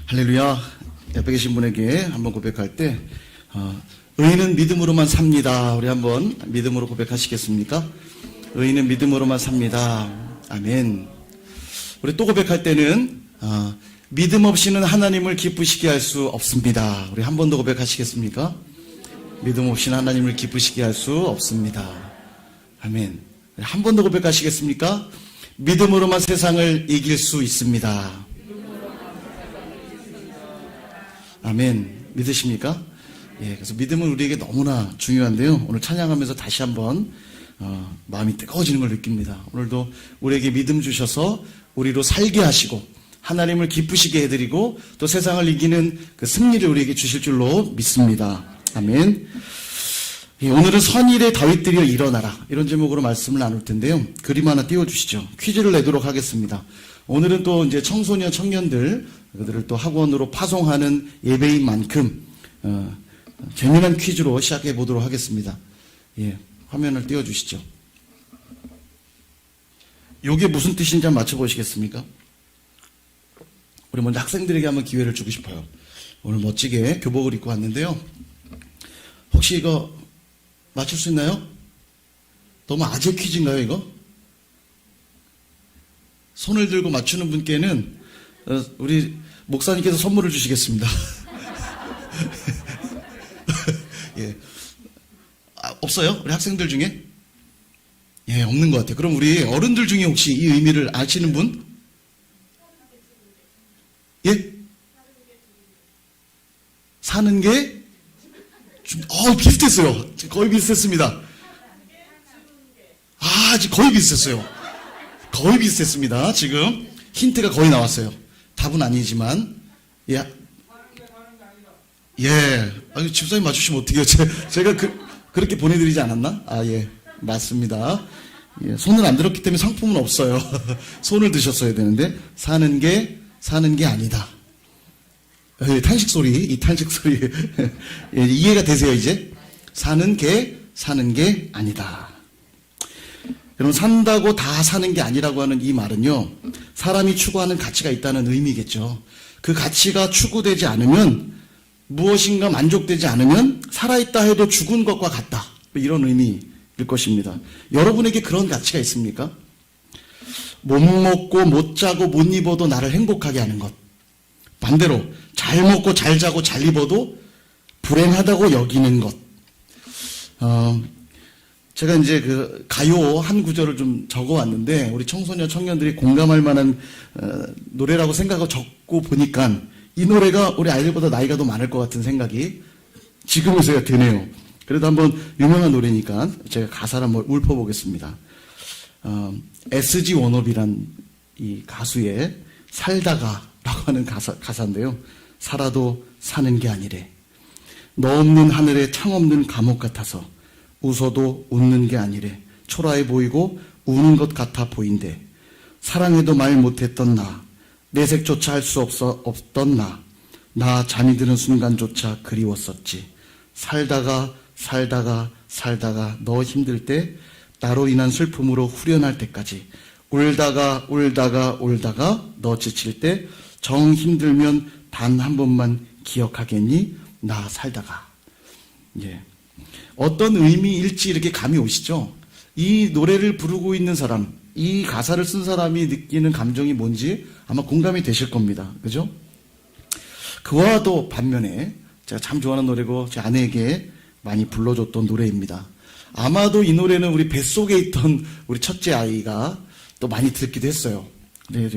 할렐루야. 옆에 계신 분에게 한번 고백할 때 의인은 믿음으로만 삽니다. 우리 한번 믿음으로 고백하시겠습니까? 의인은 믿음으로만 삽니다. 아멘. 우리 또 고백할 때는 믿음 없이는 하나님을 기쁘시게 할 수 없습니다. 우리 한 번 더 고백하시겠습니까? 믿음 없이는 하나님을 기쁘시게 할 수 없습니다. 아멘. 한 번 더 고백하시겠습니까? 믿음으로만 세상을 이길 수 있습니다. 아멘. 믿으십니까? 예, 그래서 믿음은 우리에게 너무나 중요한데요. 오늘 찬양하면서 다시 한번 마음이 뜨거워지는 걸 느낍니다. 오늘도 우리에게 믿음 주셔서 우리로 살게 하시고 하나님을 기쁘시게 해드리고 또 세상을 이기는 그 승리를 우리에게 주실 줄로 믿습니다. 아멘. 예, 오늘은 선일의 다윗들이여 일어나라, 이런 제목으로 말씀을 나눌 텐데요. 그림 하나 띄워주시죠. 퀴즈를 내도록 하겠습니다. 오늘은 또 이제 청소년 청년들 그들을 또 학원으로 파송하는 예배인 만큼 재미난 퀴즈로 시작해 보도록 하겠습니다. 예, 화면을 띄워주시죠. 이게 무슨 뜻인지 한번 맞춰보시겠습니까? 우리 먼저 학생들에게 한번 기회를 주고 싶어요. 오늘 멋지게 교복을 입고 왔는데요. 혹시 이거 맞출 수 있나요? 너무 아재 퀴즈인가요, 이거? 손을 들고 맞추는 분께는 우리 목사님께서 선물을 주시겠습니다. 예. 없어요? 우리 학생들 중에? 예, 없는 것 같아요. 그럼 우리 어른들 중에 혹시 이 의미를 아시는 분? 예? 사는 게? 비슷했어요. 거의 비슷했습니다. 아직 거의 비슷했어요. 거의 비슷했습니다. 지금 힌트가 거의 나왔어요. 답은 아니지만, 예. 집사님 맞추시면 어떡해요? 제가 그렇게 보내드리지 않았나? 예. 맞습니다. 예, 손을 안 들었기 때문에 상품은 없어요. 손을 드셨어야 되는데, 사는 게 아니다. 탄식 소리, 이 탄식 소리. 예, 이해가 되세요, 이제? 사는 게 아니다. 여러분, 산다고 다 사는 게 아니라고 하는 이 말은요, 사람이 추구하는 가치가 있다는 의미겠죠. 그 가치가 추구되지 않으면, 무엇인가 만족되지 않으면 살아있다 해도 죽은 것과 같다, 이런 의미일 것입니다. 여러분에게 그런 가치가 있습니까? 못 먹고 못 자고 못 입어도 나를 행복하게 하는 것, 반대로 잘 먹고 잘 자고 잘 입어도 불행하다고 여기는 것. 제가 이제 그 가요 한 구절을 좀 적어왔는데 우리 청소년 청년들이 공감할 만한 노래라고 생각하고 적고 보니까 이 노래가 우리 아이들보다 나이가 더 많을 것 같은 생각이 지금에서야 드네요. 그래도 한번 유명한 노래니까 제가 가사를 한번 읊어보겠습니다. SG 워너비란 이 가수의 살다가 라고 하는 가사인데요. 살아도 사는 게 아니래. 너 없는 하늘에 창 없는 감옥 같아서 웃어도 웃는 게 아니래. 초라해 보이고 우는 것 같아 보인대. 사랑해도 말 못했던 나, 내색조차 할 수 없던 나 잠이 드는 순간조차 그리웠었지. 살다가 너 힘들 때 나로 인한 슬픔으로 후련할 때까지 울다가 너 지칠 때 정 힘들면 단 한 번만 기억하겠니? 나 살다가. 예. 어떤 의미일지 이렇게 감이 오시죠? 이 노래를 부르고 있는 사람, 이 가사를 쓴 사람이 느끼는 감정이 뭔지 아마 공감이 되실 겁니다. 그죠? 그와도 반면에 제가 참 좋아하는 노래고 제 아내에게 많이 불러줬던 노래입니다. 아마도 이 노래는 우리 뱃속에 있던 우리 첫째 아이가 또 많이 듣기도 했어요. 네,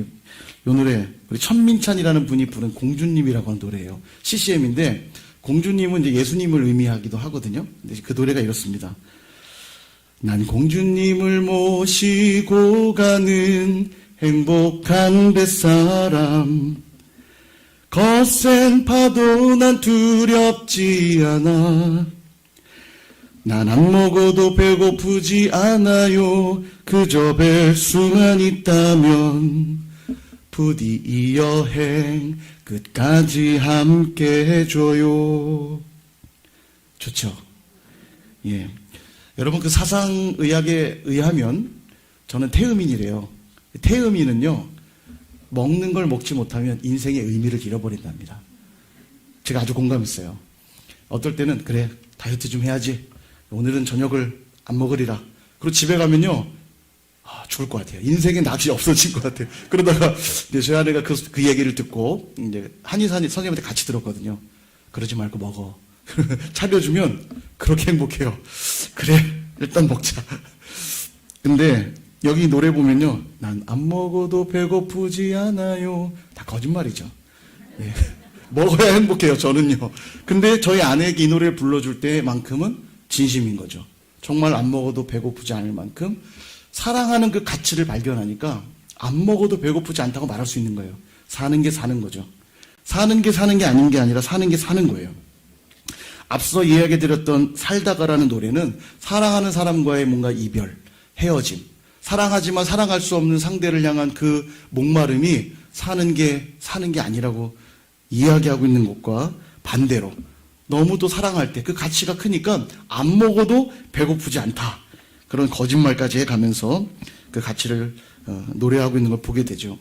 이 노래 우리 천민찬이라는 분이 부른 공주님이라고 하는 노래예요. CCM인데 공주님은 이제 예수님을 의미하기도 하거든요. 근데 그 노래가 이렇습니다. 난 공주님을 모시고 가는 행복한 뱃사람, 거센 파도 난 두렵지 않아. 난 안 먹어도 배고프지 않아요. 그저 뵐 수만 있다면 부디 이 여행 끝까지 함께 해줘요. 좋죠? 예. 여러분, 그 사상의학에 의하면 저는 태음인이래요. 태음인은요, 먹는 걸 먹지 못하면 인생의 의미를 잃어버린답니다. 제가 아주 공감했어요. 어떨 때는 그래 다이어트 좀 해야지. 오늘은 저녁을 안 먹으리라. 그리고 집에 가면요. 죽을 것 같아요. 인생의 낯이 없어진 것 같아요. 그러다가 이제 저희 아내가 그 얘기를 듣고 이제 한의사 선생님한테 같이 들었거든요. 그러지 말고 먹어. 차려주면 그렇게 행복해요. 그래 일단 먹자. 근데 여기 노래 보면요. 난 안 먹어도 배고프지 않아요. 다 거짓말이죠. 예. 먹어야 행복해요. 저는요. 근데 저희 아내에게 이 노래를 불러줄 때만큼은 진심인 거죠. 정말 안 먹어도 배고프지 않을 만큼 사랑하는 그 가치를 발견하니까 안 먹어도 배고프지 않다고 말할 수 있는 거예요. 사는 게 사는 거죠. 사는 게 사는 게 아닌 게 아니라 사는 게 사는 거예요. 앞서 이야기드렸던 살다가라는 노래는 사랑하는 사람과의 뭔가 이별, 헤어짐, 사랑하지만 사랑할 수 없는 상대를 향한 그 목마름이 사는 게 아니라고 이야기하고 있는 것과 반대로 너무도 사랑할 때 그 가치가 크니까 안 먹어도 배고프지 않다. 그런 거짓말까지 해가면서 그 가치를 노래하고 있는 걸 보게 되죠.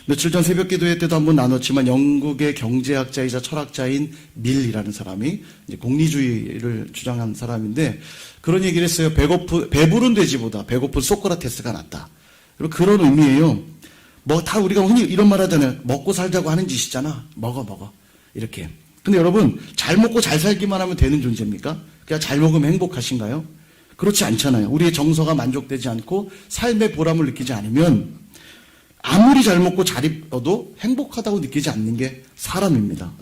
며칠 전 새벽 기도회 때도 한번 나눴지만 영국의 경제학자이자 철학자인 밀이라는 사람이 이제 공리주의를 주장한 사람인데 그런 얘기를 했어요. 배부른 돼지보다 배고픈 소크라테스가 낫다. 그런 의미예요. 뭐 다 우리가 흔히 이런 말 하잖아요. 먹고 살자고 하는 짓이잖아. 먹어. 이렇게. 근데 여러분 잘 먹고 잘 살기만 하면 되는 존재입니까? 그냥 잘 먹으면 행복하신가요? 그렇지 않잖아요. 우리의 정서가 만족되지 않고 삶의 보람을 느끼지 않으면 아무리 잘 먹고 잘 입어도 행복하다고 느끼지 않는 게 사람입니다.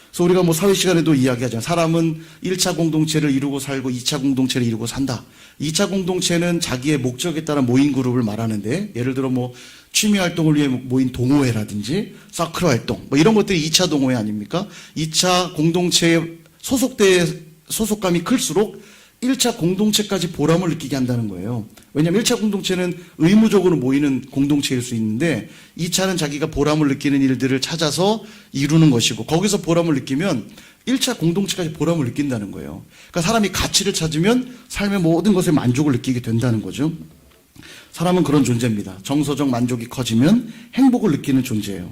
그래서 우리가 뭐 사회 시간에도 이야기하잖아요. 사람은 1차 공동체를 이루고 살고 2차 공동체를 이루고 산다. 2차 공동체는 자기의 목적에 따라 모인 그룹을 말하는데 예를 들어 뭐 취미 활동을 위해 모인 동호회라든지 서클 활동 뭐 이런 것들이 2차 동호회 아닙니까? 2차 공동체에 소속감이 클수록 1차 공동체까지 보람을 느끼게 한다는 거예요. 왜냐하면 1차 공동체는 의무적으로 모이는 공동체일 수 있는데 2차는 자기가 보람을 느끼는 일들을 찾아서 이루는 것이고 거기서 보람을 느끼면 1차 공동체까지 보람을 느낀다는 거예요. 그러니까 사람이 가치를 찾으면 삶의 모든 것에 만족을 느끼게 된다는 거죠. 사람은 그런 존재입니다. 정서적 만족이 커지면 행복을 느끼는 존재예요.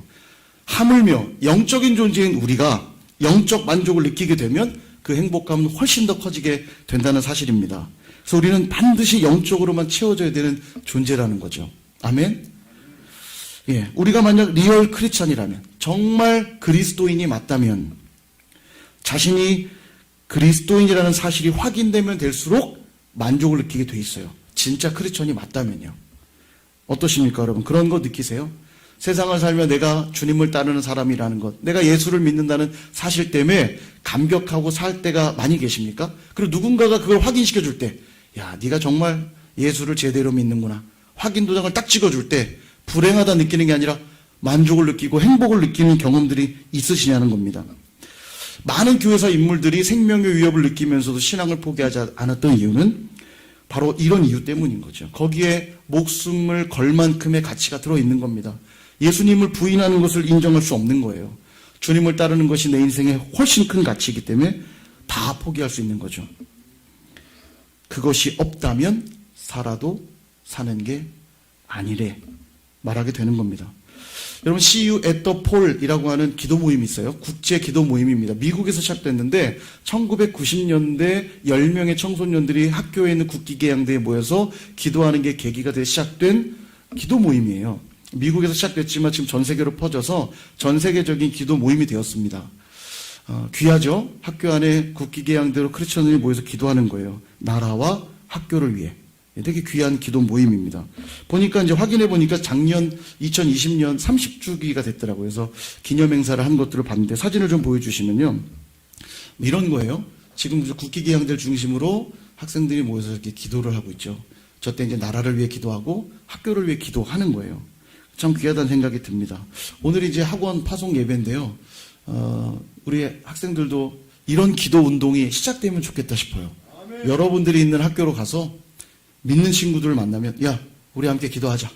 하물며 영적인 존재인 우리가 영적 만족을 느끼게 되면 그 행복감은 훨씬 더 커지게 된다는 사실입니다. 그래서 우리는 반드시 영적으로만 채워져야 되는 존재라는 거죠. 아멘? 예, 우리가 만약 리얼 크리스찬이라면, 정말 그리스도인이 맞다면, 자신이 그리스도인이라는 사실이 확인되면 될수록 만족을 느끼게 돼 있어요. 진짜 크리스찬이 맞다면요. 어떠십니까, 여러분? 그런 거 느끼세요? 세상을 살며 내가 주님을 따르는 사람이라는 것, 내가 예수를 믿는다는 사실 때문에 감격하고 살 때가 많이 계십니까? 그리고 누군가가 그걸 확인시켜 줄 때, 야, 네가 정말 예수를 제대로 믿는구나. 확인 도장을 딱 찍어줄 때 불행하다 느끼는 게 아니라 만족을 느끼고 행복을 느끼는 경험들이 있으시냐는 겁니다. 많은 교회사 인물들이 생명의 위협을 느끼면서도 신앙을 포기하지 않았던 이유는 바로 이런 이유 때문인 거죠. 거기에 목숨을 걸 만큼의 가치가 들어있는 겁니다. 예수님을 부인하는 것을 인정할 수 없는 거예요. 주님을 따르는 것이 내 인생에 훨씬 큰 가치이기 때문에 다 포기할 수 있는 거죠. 그것이 없다면 살아도 사는 게 아니래 말하게 되는 겁니다. 여러분 See You at the Pole이라고 하는 기도 모임이 있어요. 국제 기도 모임입니다. 미국에서 시작됐는데 1990년대 10명의 청소년들이 학교에 있는 국기계양대에 모여서 기도하는 게 계기가 돼 시작된 기도 모임이에요. 미국에서 시작됐지만 지금 전 세계로 퍼져서 전 세계적인 기도 모임이 되었습니다. 귀하죠? 학교 안에 국기계양대로 크리스천들이 모여서 기도하는 거예요. 나라와 학교를 위해. 되게 귀한 기도 모임입니다. 보니까 이제 확인해 보니까 작년 2020년 30주기가 됐더라고요. 그래서 기념행사를 한 것들을 봤는데 사진을 좀 보여주시면요. 이런 거예요. 지금 국기계양대를 중심으로 학생들이 모여서 이렇게 기도를 하고 있죠. 저때 이제 나라를 위해 기도하고 학교를 위해 기도하는 거예요. 참 귀하다는 생각이 듭니다. 오늘 이제 학원 파송 예배인데요. 우리 학생들도 이런 기도 운동이 시작되면 좋겠다 싶어요. 아멘. 여러분들이 있는 학교로 가서 믿는 친구들을 만나면 야 우리 함께 기도하자.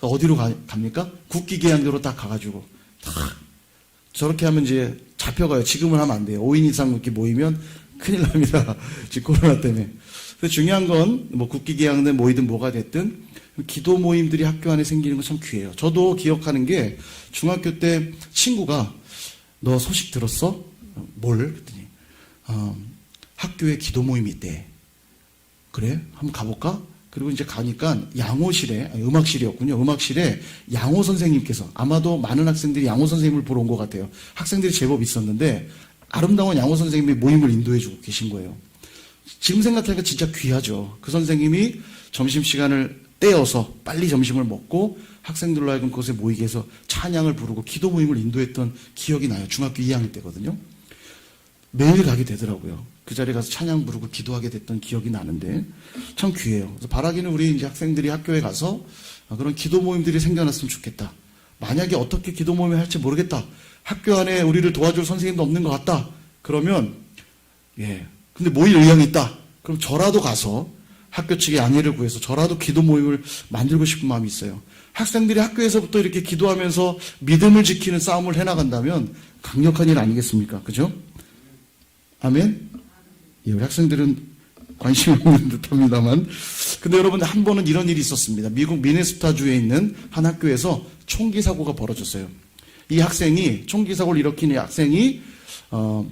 어디로 갑니까? 국기계양대로 딱 가가지고 딱 저렇게 하면 이제 잡혀가요. 지금은 하면 안 돼요. 5인 이상 이렇게 모이면 큰일 납니다. 지금 코로나 때문에. 근데 중요한 건 뭐 국기개항이든 모이든 뭐가 됐든 기도 모임들이 학교 안에 생기는 건 참 귀해요. 저도 기억하는 게 중학교 때 친구가 너 소식 들었어? 뭘? 그랬더니 학교에 기도 모임이 있대. 그래? 한번 가볼까? 그리고 이제 가니까 양호실에, 음악실이었군요. 음악실에 양호 선생님께서, 아마도 많은 학생들이 양호 선생님을 보러 온 것 같아요. 학생들이 제법 있었는데 아름다운 양호 선생님이 모임을 인도해주고 계신 거예요. 지금 생각하니까 진짜 귀하죠. 그 선생님이 점심시간을 떼어서 빨리 점심을 먹고 학생들로 하여금 그곳에 모이게 해서 찬양을 부르고 기도 모임을 인도했던 기억이 나요. 중학교 2학년 때거든요. 매일 가게 되더라고요. 그 자리에 가서 찬양 부르고 기도하게 됐던 기억이 나는데 참 귀해요. 그래서 바라기는 우리 이제 학생들이 학교에 가서 그런 기도 모임들이 생겨났으면 좋겠다. 만약에 어떻게 기도 모임을 할지 모르겠다. 학교 안에 우리를 도와줄 선생님도 없는 것 같다. 그러면 근데 모일 의향이 있다. 그럼 저라도 가서 학교 측에 양해를 구해서 저라도 기도 모임을 만들고 싶은 마음이 있어요. 학생들이 학교에서부터 이렇게 기도하면서 믿음을 지키는 싸움을 해나간다면 강력한 일 아니겠습니까? 그죠? 아멘? 예, 우리 학생들은 관심이 없는 듯 합니다만. 근데 여러분, 한 번은 이런 일이 있었습니다. 미국 미네소타주에 있는 한 학교에서 총기 사고가 벌어졌어요. 이 학생이, 총기 사고를 일으킨 이 학생이,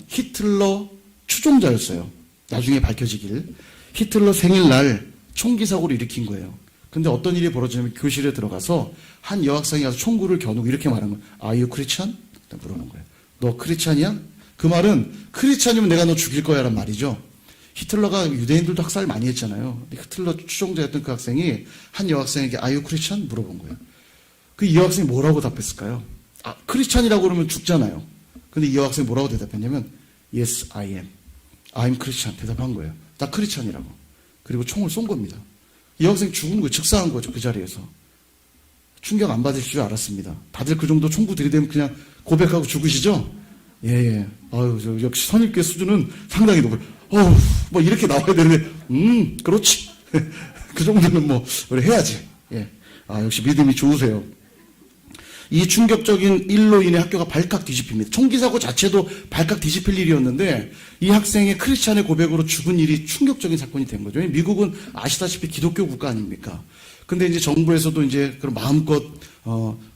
히틀러 추종자였어요. 나중에 밝혀지길. 히틀러 생일날 총기 사고를 일으킨 거예요. 근데 어떤 일이 벌어지냐면 교실에 들어가서 한 여학생이 가서 총구를 겨누고 이렇게 말한 거예요. Are you Christian? 물어본 거예요. 너 크리스찬이야? 그 말은 크리스찬이면 내가 너 죽일 거야 라는 말이죠. 히틀러가 유대인들도 학살 많이 했잖아요. 히틀러 추종자였던 그 학생이 한 여학생에게 Are you Christian? 물어본 거예요. 그 이 여학생이 뭐라고 답했을까요? 크리스찬이라고 그러면 죽잖아요. 근데 이 여학생이 뭐라고 대답했냐면 Yes, I am. I'm Christian. 대답한 거예요. 나 크리스찬이라고. 그리고 총을 쏜 겁니다. 이 여학생이 죽은 거예요. 즉사한 거죠. 그 자리에서. 충격 안 받으실 줄 알았습니다. 다들 그 정도 총구 들이대면 그냥 고백하고 죽으시죠? 예. 아유, 역시 선입교 수준은 상당히 높아요. 뭐 이렇게 나와야 되는데, 그렇지. 그 정도는 뭐, 우리 해야지. 예. 역시 믿음이 좋으세요. 이 충격적인 일로 인해 학교가 발칵 뒤집힙니다. 총기 사고 자체도 발칵 뒤집힐 일이었는데 이 학생의 크리스찬의 고백으로 죽은 일이 충격적인 사건이 된 거죠. 미국은 아시다시피 기독교 국가 아닙니까? 근데 이제 정부에서도 이제 그런 마음껏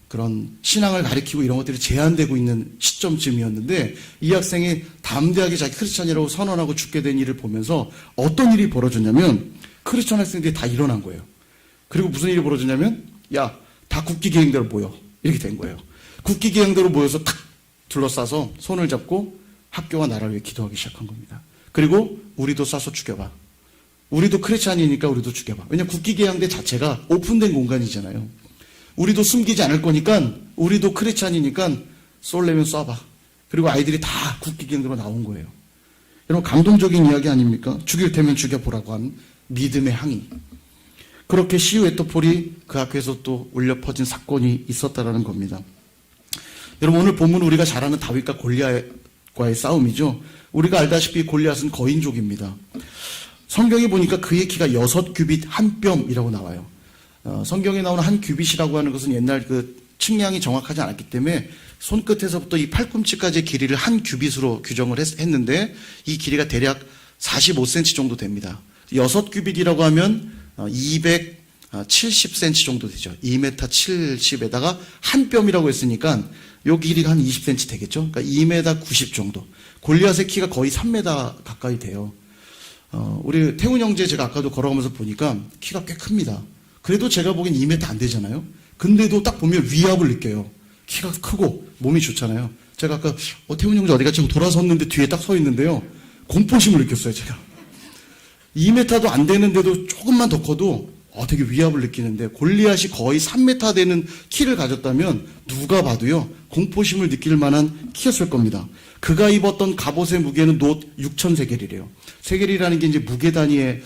그런 신앙을 가리키고 이런 것들이 제한되고 있는 시점쯤이었는데 이 학생이 담대하게 자기 크리스찬이라고 선언하고 죽게 된 일을 보면서 어떤 일이 벌어졌냐면 크리스찬 학생들이 다 일어난 거예요. 그리고 무슨 일이 벌어졌냐면 야, 다 국기계행대로 모여. 이렇게 된 거예요. 국기계행대로 모여서 탁 둘러싸서 손을 잡고 학교와 나라를 위해 기도하기 시작한 겁니다. 그리고 우리도 쏴서 죽여봐. 우리도 크리스찬이니까 우리도 죽여봐. 왜냐하면 국기계양대 자체가 오픈된 공간이잖아요. 우리도 숨기지 않을 거니까 우리도 크리스찬이니까 쏠려면 쏴봐. 그리고 아이들이 다 국기계양대로 나온 거예요. 여러분 감동적인 이야기 아닙니까? 죽일 테면 죽여보라고 한 믿음의 항의. 그렇게 시우에토폴이 그 학교에서 또 울려 퍼진 사건이 있었다라는 겁니다. 여러분 오늘 본문은 우리가 잘 아는 다윗과 골리앗과의 싸움이죠. 우리가 알다시피 골리앗은 거인족입니다. 성경에 보니까 그의 키가 6규빗 한 뼘이라고 나와요. 성경에 나오는 한 규빗이라고 하는 것은 옛날 그 측량이 정확하지 않았기 때문에 손끝에서부터 이 팔꿈치까지의 길이를 한 규빗으로 규정을 했는데 이 길이가 대략 45cm 정도 됩니다. 6규빗이라고 하면 270cm 정도 되죠. 2m 70에다가 한 뼘이라고 했으니까 요 길이가 한 20cm 되겠죠. 그러니까 2m 90 정도. 골리앗의 키가 거의 3m 가까이 돼요. 우리 태훈 형제 제가 아까도 걸어가면서 보니까 키가 꽤 큽니다. 그래도 제가 보기엔 2m 안 되잖아요. 근데도 딱 보면 위압을 느껴요. 키가 크고 몸이 좋잖아요. 제가 아까 태훈 형제 어디가 지금 돌아섰는데 뒤에 딱 서 있는데요. 공포심을 느꼈어요, 제가. 2m도 안 되는데도 조금만 더 커도 되게 위압을 느끼는데 골리앗이 거의 3m 되는 키를 가졌다면 누가 봐도요 공포심을 느낄 만한 키였을 겁니다. 그가 입었던 갑옷의 무게는 놋 6,000세겔이래요. 세겔이라는 게 이제 무게 단위의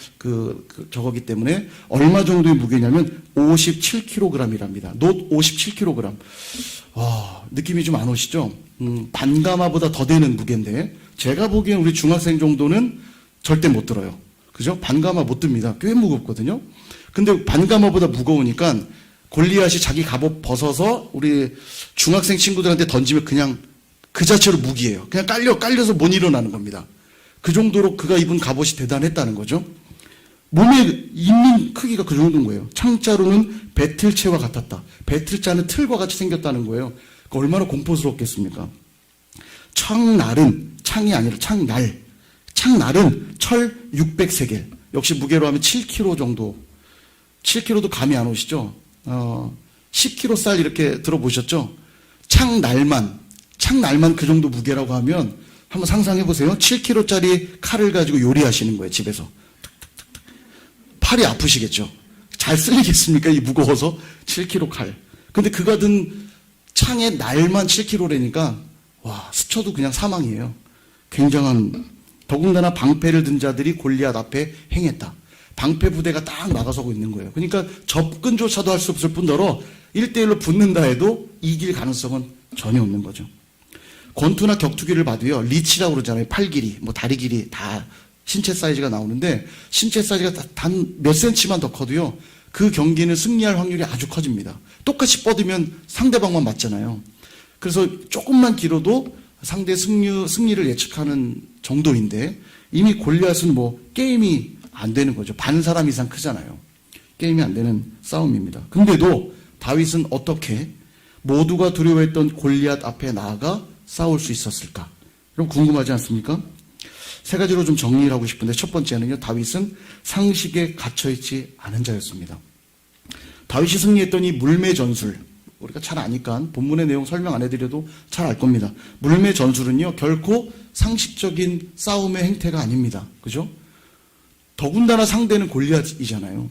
저거기 때문에 얼마 정도의 무게냐면 57kg이랍니다. 놋 57kg. 느낌이 좀 안 오시죠? 반가마보다 더 되는 무게인데 제가 보기엔 우리 중학생 정도는 절대 못 들어요. 그죠? 반가마 못 듭니다. 꽤 무겁거든요. 근데 반가마보다 무거우니까 골리앗이 자기 갑옷 벗어서 우리 중학생 친구들한테 던지면 그냥 그 자체로 무기예요. 그냥 깔려서 못 일어나는 겁니다. 그 정도로 그가 입은 갑옷이 대단했다는 거죠. 몸에 있는 크기가 그 정도인 거예요. 창자루는 배틀채와 같았다. 배틀자는 틀과 같이 생겼다는 거예요. 얼마나 공포스럽겠습니까? 창날은, 창이 아니라 창날. 창날은 철 600세겔. 역시 무게로 하면 7kg 정도. 7kg도 감이 안 오시죠? 10kg 쌀 이렇게 들어보셨죠? 창날만 그 정도 무게라고 하면 한번 상상해 보세요. 7kg짜리 칼을 가지고 요리하시는 거예요, 집에서. 팔이 아프시겠죠? 잘 쓸리겠습니까? 이 무거워서 7kg 칼. 근데 그가 든 창의 날만 7kg라니까 와, 스쳐도 그냥 사망이에요. 굉장한, 더군다나 방패를 든 자들이 골리앗 앞에 행했다. 방패 부대가 딱 나가서고 있는 거예요. 그러니까 접근조차도 할 수 없을 뿐더러 1대1로 붙는다 해도 이길 가능성은 전혀 없는 거죠. 권투나 격투기를 봐도요, 리치라고 그러잖아요. 팔 길이, 뭐 다리 길이 다 신체 사이즈가 나오는데, 신체 사이즈가 단 몇 센치만 더 커도요, 그 경기는 승리할 확률이 아주 커집니다. 똑같이 뻗으면 상대방만 맞잖아요. 그래서 조금만 길어도 상대 승리를 예측하는 정도인데, 이미 골리앗은 뭐 게임이 안 되는 거죠. 반 사람 이상 크잖아요. 게임이 안 되는 싸움입니다. 근데도 다윗은 어떻게 모두가 두려워했던 골리앗 앞에 나아가 싸울 수 있었을까? 여러분 궁금하지 않습니까? 세 가지로 좀 정리를 하고 싶은데, 첫 번째는요, 다윗은 상식에 갇혀있지 않은 자였습니다. 다윗이 승리했던 이 물매 전술, 우리가 잘 아니까 본문의 내용 설명 안 해드려도 잘 알 겁니다. 물매 전술은요, 결코 상식적인 싸움의 행태가 아닙니다. 그죠? 더군다나 상대는 골리앗이잖아요.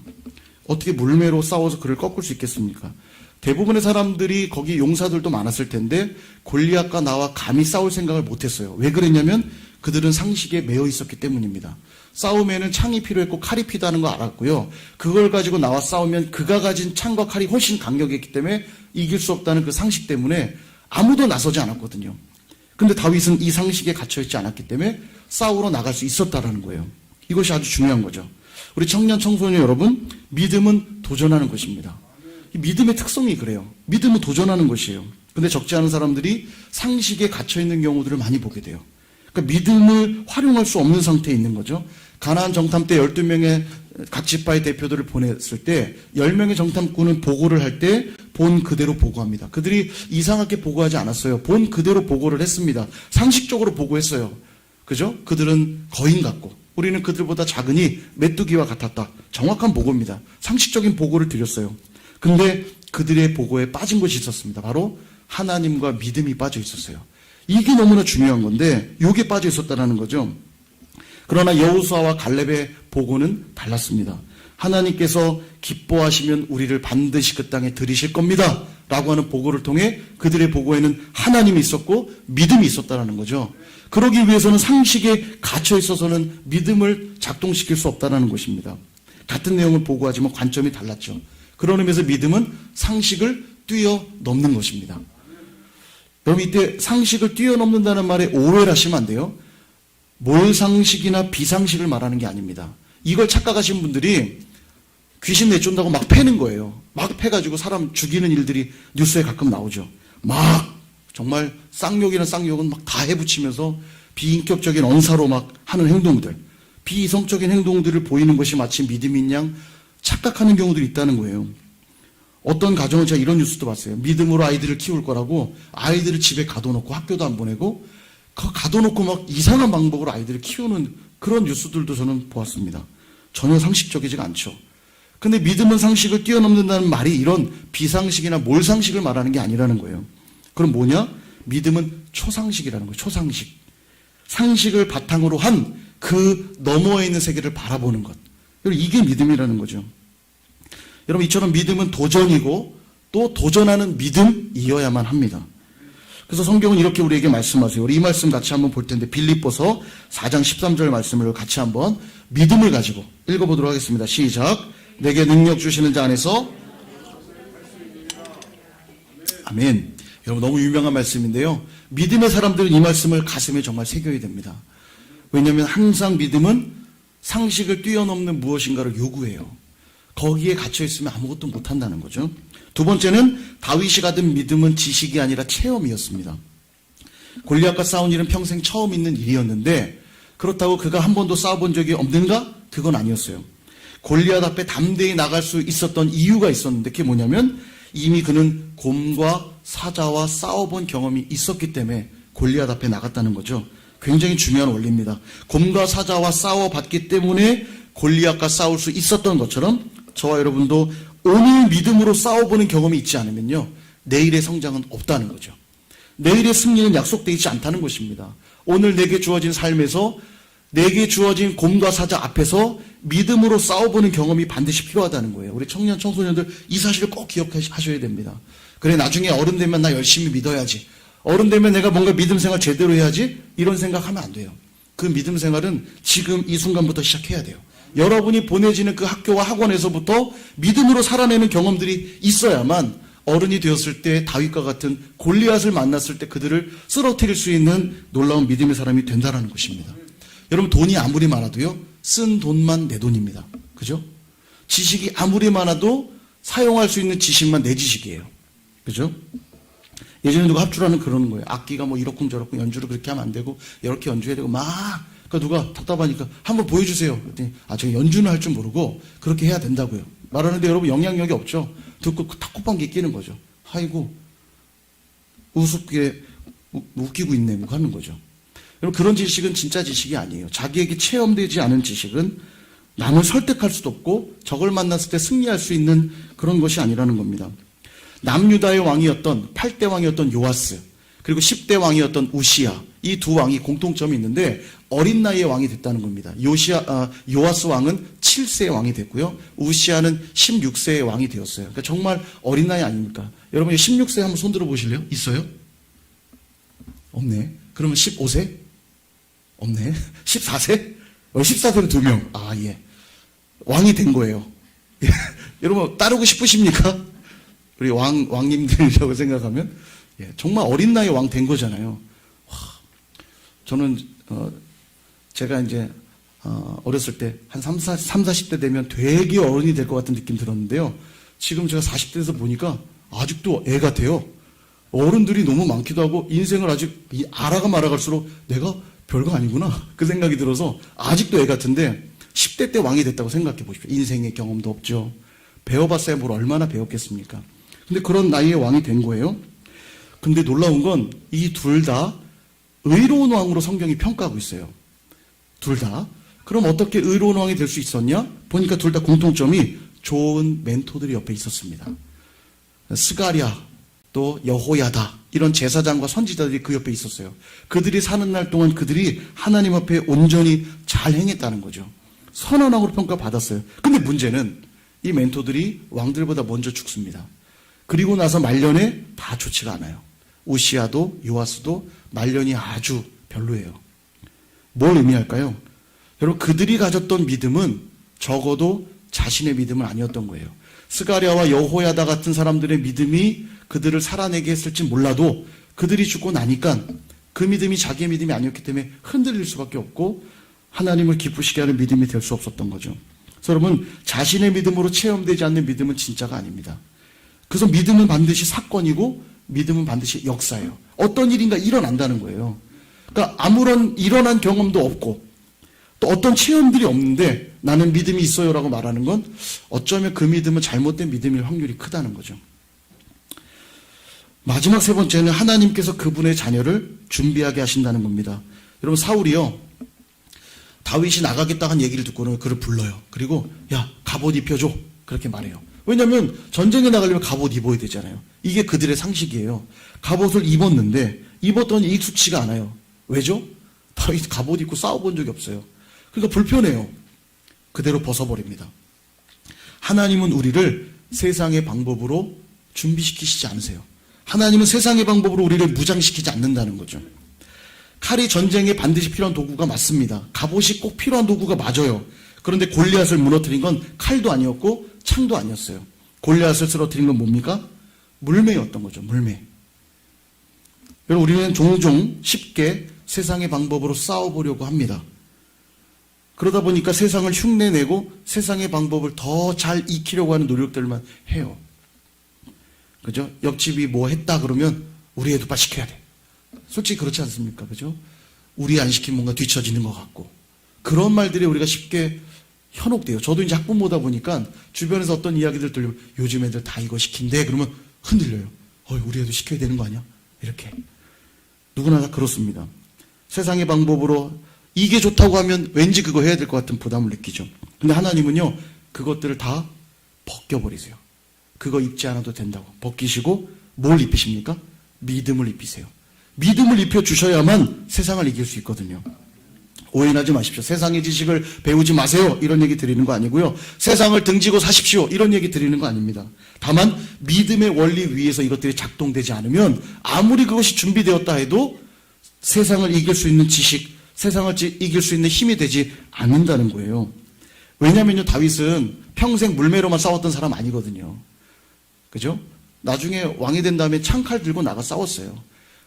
어떻게 물매로 싸워서 그를 꺾을 수 있겠습니까? 대부분의 사람들이, 거기 용사들도 많았을 텐데 골리앗과 나와 감히 싸울 생각을 못했어요. 왜 그랬냐면 그들은 상식에 매여 있었기 때문입니다. 싸움에는 창이 필요했고 칼이 필요하는 거 알았고요. 그걸 가지고 나와 싸우면 그가 가진 창과 칼이 훨씬 강력했기 때문에 이길 수 없다는 그 상식 때문에 아무도 나서지 않았거든요. 근데 다윗은 이 상식에 갇혀있지 않았기 때문에 싸우러 나갈 수 있었다라는 거예요. 이것이 아주 중요한 거죠. 우리 청년 청소년 여러분, 믿음은 도전하는 것입니다. 이 믿음의 특성이 그래요. 믿음은 도전하는 것이에요. 근데 적지 않은 사람들이 상식에 갇혀있는 경우들을 많이 보게 돼요. 그러니까 믿음을 활용할 수 없는 상태에 있는 거죠. 가나안 정탐 때 12명의 각 지파의 대표들을 보냈을 때 10명의 정탐꾼은 보고를 할 때 본 그대로 보고합니다. 그들이 이상하게 보고하지 않았어요. 본 그대로 보고를 했습니다. 상식적으로 보고했어요. 그죠? 그들은 거인 같고 우리는 그들보다 작으니 메뚜기와 같았다. 정확한 보고입니다. 상식적인 보고를 드렸어요. 근데 그들의 보고에 빠진 것이 있었습니다. 바로 하나님과 믿음이 빠져 있었어요. 이게 너무나 중요한 건데 이게 빠져 있었다는 거죠. 그러나 여호수아와 갈렙의 보고는 달랐습니다. 하나님께서 기뻐하시면 우리를 반드시 그 땅에 들이실 겁니다 라고 하는 보고를 통해 그들의 보고에는 하나님이 있었고 믿음이 있었다는 거죠. 그러기 위해서는 상식에 갇혀 있어서는 믿음을 작동시킬 수 없다는 것입니다. 같은 내용을 보고하지만 관점이 달랐죠. 그런 의미에서 믿음은 상식을 뛰어넘는 것입니다. 여러분 이때 상식을 뛰어넘는다는 말에 오해를 하시면 안 돼요. 몰상식이나 비상식을 말하는 게 아닙니다. 이걸 착각하신 분들이 귀신 내쫓는다고 막 패는 거예요. 막 패가지고 사람 죽이는 일들이 뉴스에 가끔 나오죠. 막 정말 쌍욕이나 쌍욕은 막 다 해붙이면서 비인격적인 언사로 막 하는 행동들, 비이성적인 행동들을 보이는 것이 마치 믿음인 양 착각하는 경우들이 있다는 거예요. 어떤 가정은 제가 이런 뉴스도 봤어요. 믿음으로 아이들을 키울 거라고 아이들을 집에 가둬놓고 학교도 안 보내고 가둬놓고 막 이상한 방법으로 아이들을 키우는 그런 뉴스들도 저는 보았습니다. 전혀 상식적이지가 않죠. 근데 믿음은 상식을 뛰어넘는다는 말이 이런 비상식이나 몰상식을 말하는 게 아니라는 거예요. 그럼 뭐냐? 믿음은 초상식이라는 거예요. 초상식. 상식을 바탕으로 한 그 너머에 있는 세계를 바라보는 것. 이게 믿음이라는 거죠. 여러분 이처럼 믿음은 도전이고 또 도전하는 믿음이어야만 합니다. 그래서 성경은 이렇게 우리에게 말씀하세요. 우리 이 말씀 같이 한번 볼 텐데 빌립보서 4장 13절 말씀을 같이 한번 믿음을 가지고 읽어보도록 하겠습니다. 시작. 내게 능력 주시는 자 안에서 아멘. 여러분 너무 유명한 말씀인데요. 믿음의 사람들은 이 말씀을 가슴에 정말 새겨야 됩니다. 왜냐하면 항상 믿음은 상식을 뛰어넘는 무엇인가를 요구해요. 거기에 갇혀있으면 아무것도 못한다는 거죠. 두 번째는 다윗이 가진 믿음은 지식이 아니라 체험이었습니다. 골리앗과 싸운 일은 평생 처음 있는 일이었는데 그렇다고 그가 한 번도 싸워본 적이 없는가? 그건 아니었어요. 골리앗 앞에 담대히 나갈 수 있었던 이유가 있었는데, 그게 뭐냐면 이미 그는 곰과 사자와 싸워본 경험이 있었기 때문에 골리앗 앞에 나갔다는 거죠. 굉장히 중요한 원리입니다. 곰과 사자와 싸워봤기 때문에 골리앗과 싸울 수 있었던 것처럼 저와 여러분도 오늘 믿음으로 싸워보는 경험이 있지 않으면요, 내일의 성장은 없다는 거죠. 내일의 승리는 약속되어 있지 않다는 것입니다. 오늘 내게 주어진 삶에서 내게 주어진 곰과 사자 앞에서 믿음으로 싸워보는 경험이 반드시 필요하다는 거예요. 우리 청년, 청소년들 이 사실을 꼭 기억하셔야 됩니다. 그래, 나중에 어른 되면 나 열심히 믿어야지. 어른 되면 내가 뭔가 믿음 생활 제대로 해야지. 이런 생각하면 안 돼요. 그 믿음 생활은 지금 이 순간부터 시작해야 돼요. 여러분이 보내지는 그 학교와 학원에서부터 믿음으로 살아내는 경험들이 있어야만 어른이 되었을 때 다윗과 같은 골리앗을 만났을 때 그들을 쓰러뜨릴 수 있는 놀라운 믿음의 사람이 된다는 것입니다. 여러분, 돈이 아무리 많아도요, 쓴 돈만 내 돈입니다. 그죠? 지식이 아무리 많아도 사용할 수 있는 지식만 내 지식이에요. 그죠? 예전에 누가 합주라는 그러는 거예요. 악기가 뭐 이렇쿵 저렇쿵 연주를 그렇게 하면 안 되고 이렇게 연주해야 되고 막. 그러니까 누가 답답하니까 한번 보여주세요. 그랬더니 제가 연주는 할 줄 모르고 그렇게 해야 된다고요. 말하는데 여러분 영향력이 없죠. 듣고 탁구방귀 끼는 거죠. 아이고 우습게 웃기고 있네 뭐 하는 거죠. 여러분, 그런 지식은 진짜 지식이 아니에요. 자기에게 체험되지 않은 지식은 남을 설득할 수도 없고 적을 만났을 때 승리할 수 있는 그런 것이 아니라는 겁니다. 남유다의 왕이었던 8대 왕이었던 요아스, 그리고 10대 왕이었던 우시야, 이 두 왕이 공통점이 있는데 어린 나이에 왕이 됐다는 겁니다. 요아스 왕은 7세의 왕이 됐고요. 우시야는 16세의 왕이 되었어요. 그러니까 정말 어린 나이 아닙니까? 여러분 16세 한번 손 들어 보실래요? 있어요? 없네. 그러면 15세? 없네. 14세? 14세는 2명. 아, 예. 왕이 된 거예요. 여러분 따르고 싶으십니까? 우리 왕님들이라고 생각하면, 예, 정말 어린 나이에 왕 된 거잖아요. 와, 저는, 제가 이제, 어렸을 때, 한 40대 되면 되게 어른이 될 것 같은 느낌 들었는데요. 지금 제가 40대에서 보니까 아직도 애 같아요. 어른들이 너무 많기도 하고, 인생을 아직 알아가 말아갈수록 내가 별거 아니구나. 그 생각이 들어서 아직도 애 같은데, 10대 때 왕이 됐다고 생각해 보십시오. 인생의 경험도 없죠. 배워봤어야 뭘 얼마나 배웠겠습니까? 근데 그런 나이에 왕이 된 거예요. 근데 놀라운 건 이 둘 다 의로운 왕으로 성경이 평가하고 있어요. 둘 다. 그럼 어떻게 의로운 왕이 될 수 있었냐? 보니까 둘 다 공통점이 좋은 멘토들이 옆에 있었습니다. 스가랴, 또 여호야다, 이런 제사장과 선지자들이 그 옆에 있었어요. 그들이 사는 날 동안 그들이 하나님 앞에 온전히 잘 행했다는 거죠. 선한 왕으로 평가받았어요. 근데 문제는 이 멘토들이 왕들보다 먼저 죽습니다. 그리고 나서 말년에 다 좋지가 않아요. 우시야도 요아스도 말년이 아주 별로예요. 뭘 의미할까요? 여러분, 그들이 가졌던 믿음은 적어도 자신의 믿음은 아니었던 거예요. 스가랴와 여호야다 같은 사람들의 믿음이 그들을 살아내게 했을지 몰라도 그들이 죽고 나니까 그 믿음이 자기의 믿음이 아니었기 때문에 흔들릴 수밖에 없고 하나님을 기쁘시게 하는 믿음이 될 수 없었던 거죠. 그래서 여러분, 자신의 믿음으로 체험되지 않는 믿음은 진짜가 아닙니다. 그래서 믿음은 반드시 사건이고 믿음은 반드시 역사예요. 어떤 일인가 일어난다는 거예요. 그러니까 아무런 일어난 경험도 없고 또 어떤 체험들이 없는데 나는 믿음이 있어요라고 말하는 건 어쩌면 그 믿음은 잘못된 믿음일 확률이 크다는 거죠. 마지막 세 번째는 하나님께서 그분의 자녀를 준비하게 하신다는 겁니다. 여러분, 사울이요, 다윗이 나가겠다 한 얘기를 듣고는 그를 불러요. 그리고 야, 갑옷 입혀줘, 그렇게 말해요. 왜냐하면 전쟁에 나가려면 갑옷 입어야 되잖아요. 이게 그들의 상식이에요. 갑옷을 입었는데 입었더니 익숙치가 않아요. 왜죠? 다윗 갑옷 입고 싸워본 적이 없어요. 그러니까 불편해요. 그대로 벗어버립니다. 하나님은 우리를 세상의 방법으로 준비시키시지 않으세요. 하나님은 세상의 방법으로 우리를 무장시키지 않는다는 거죠. 칼이 전쟁에 반드시 필요한 도구가 맞습니다. 갑옷이 꼭 필요한 도구가 맞아요. 그런데 골리앗을 무너뜨린 건 칼도 아니었고 창도 아니었어요. 골리앗을 쓰러뜨린 건 뭡니까? 물매였던 거죠. 물매. 여러분, 우리는 종종 쉽게 세상의 방법으로 싸워보려고 합니다. 그러다 보니까 세상을 흉내내고 세상의 방법을 더 잘 익히려고 하는 노력들만 해요. 그죠? 옆집이 뭐 했다 그러면 우리 애도 빨리 시켜야 돼. 솔직히 그렇지 않습니까? 그죠? 우리 안 시키면 뭔가 뒤처지는 것 같고. 그런 말들이 우리가 쉽게 현혹돼요. 저도 이제 학부모다 보니까 주변에서 어떤 이야기들 들리면 요즘 애들 다 이거 시킨대. 그러면 흔들려요. 우리 애도 시켜야 되는 거 아니야? 이렇게. 누구나 다 그렇습니다. 세상의 방법으로 이게 좋다고 하면 왠지 그거 해야 될 것 같은 부담을 느끼죠. 근데 하나님은요, 그것들을 다 벗겨버리세요. 그거 입지 않아도 된다고. 벗기시고 뭘 입히십니까? 믿음을 입히세요. 믿음을 입혀주셔야만 세상을 이길 수 있거든요. 오해하지 마십시오. 세상의 지식을 배우지 마세요. 이런 얘기 드리는 거 아니고요. 세상을 등지고 사십시오. 이런 얘기 드리는 거 아닙니다. 다만 믿음의 원리 위에서 이것들이 작동되지 않으면 아무리 그것이 준비되었다 해도 세상을 이길 수 있는 지식, 세상을 이길 수 있는 힘이 되지 않는다는 거예요. 왜냐면요, 다윗은 평생 물매로만 싸웠던 사람 아니거든요. 그죠? 나중에 왕이 된 다음에 창칼 들고 나가 싸웠어요.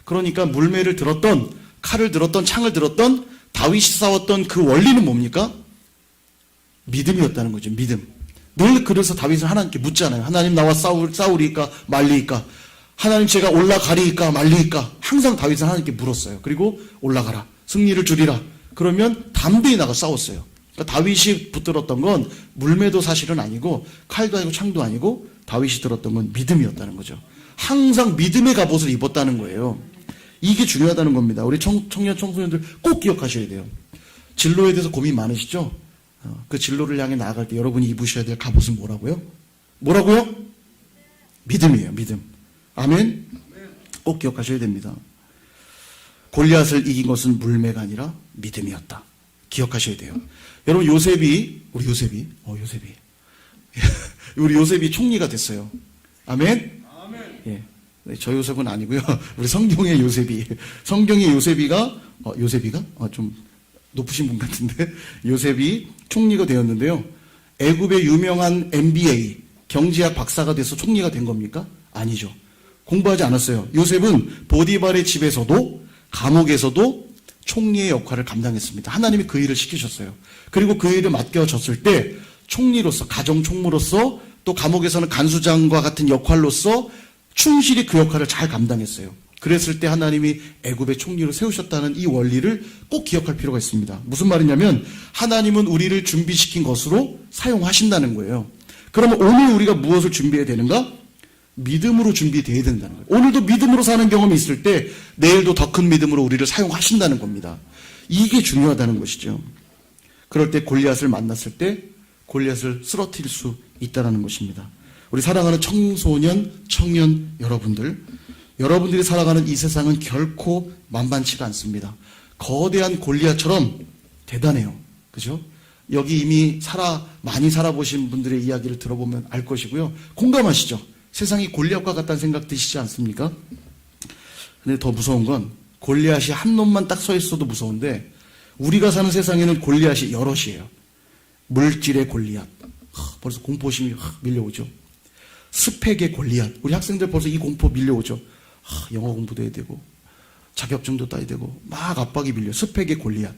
그러니까 물매를 들었던, 칼을 들었던, 창을 들었던 다윗이 싸웠던 그 원리는 뭡니까? 믿음이었다는 거죠. 믿음. 늘 그래서 다윗은 하나님께 묻잖아요. 하나님 나와 싸우리까 말리까? 하나님 제가 올라가리까 말리까? 항상 다윗은 하나님께 물었어요. 그리고 올라가라. 승리를 주리라. 그러면 담대히 나가 싸웠어요. 그러니까 다윗이 붙들었던 건 물매도 사실은 아니고 칼도 아니고 창도 아니고 다윗이 들었던 건 믿음이었다는 거죠. 항상 믿음의 갑옷을 입었다는 거예요. 이게 중요하다는 겁니다. 우리 청년 청소년들 꼭 기억하셔야 돼요. 진로에 대해서 고민 많으시죠? 그 진로를 향해 나아갈 때 여러분이 입으셔야 될 갑옷은 뭐라고요? 뭐라고요? 믿음이에요. 믿음. 아멘? 꼭 기억하셔야 됩니다. 골리앗을 이긴 것은 물매가 아니라 믿음이었다. 기억하셔야 돼요. 여러분 요셉이 우리 요셉이 총리가 됐어요. 아멘? 예. 저 요셉은 아니고요. 우리 성경의 요셉이. 성경의 요셉이가 좀 높으신 분 같은데 요셉이 총리가 되었는데요. 애굽의 유명한 MBA 경제학 박사가 돼서 총리가 된 겁니까? 아니죠. 공부하지 않았어요. 요셉은 보디발의 집에서도 감옥에서도 총리의 역할을 감당했습니다. 하나님이 그 일을 시키셨어요. 그리고 그 일을 맡겨졌을 때 총리로서, 가정 총무로서, 또 감옥에서는 간수장과 같은 역할로서 충실히 그 역할을 잘 감당했어요. 그랬을 때 하나님이 애굽의 총리로 세우셨다는 이 원리를 꼭 기억할 필요가 있습니다. 무슨 말이냐면 하나님은 우리를 준비시킨 것으로 사용하신다는 거예요. 그러면 오늘 우리가 무엇을 준비해야 되는가? 믿음으로 준비되어야 된다는 거예요. 오늘도 믿음으로 사는 경험이 있을 때 내일도 더 큰 믿음으로 우리를 사용하신다는 겁니다. 이게 중요하다는 것이죠. 그럴 때 골리앗을 만났을 때 골리앗을 쓰러뜨릴 수 있다는 것입니다. 우리 사랑하는 청소년, 청년 여러분들이 살아가는 이 세상은 결코 만만치가 않습니다. 거대한 골리앗처럼 대단해요. 그죠? 여기 이미 많이 살아보신 분들의 이야기를 들어보면 알 것이고요. 공감하시죠? 세상이 골리앗과 같다는 생각 드시지 않습니까? 근데 더 무서운 건 골리앗이 한 놈만 딱 서 있어도 무서운데 우리가 사는 세상에는 골리앗이 여럿이에요. 물질의 골리앗. 벌써 공포심이 밀려오죠. 스펙의 골리앗. 우리 학생들 벌써 이 공포 밀려오죠. 영어 공부도 해야 되고 자격증도 따야 되고 막 압박이 밀려요. 스펙의 골리앗.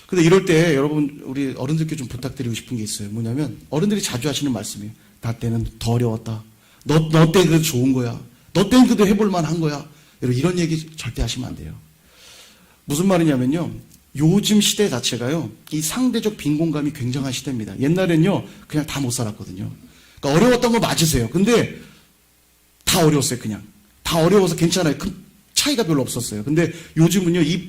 근데 이럴 때 여러분 우리 어른들께 좀 부탁드리고 싶은 게 있어요. 뭐냐면 어른들이 자주 하시는 말씀이에요. 나 때는 더 어려웠다. 너 때는 그래도 좋은 거야. 너 때는 그래도 해볼 만한 거야. 이런 얘기 절대 하시면 안 돼요. 무슨 말이냐면요. 요즘 시대 자체가요. 이 상대적 빈곤감이 굉장한 시대입니다. 옛날엔요. 그냥 다 못 살았거든요. 그러니까 어려웠던 거 맞으세요. 근데 다 어려웠어요. 그냥. 다 어려워서 괜찮아요. 큰 차이가 별로 없었어요. 근데 요즘은요. 이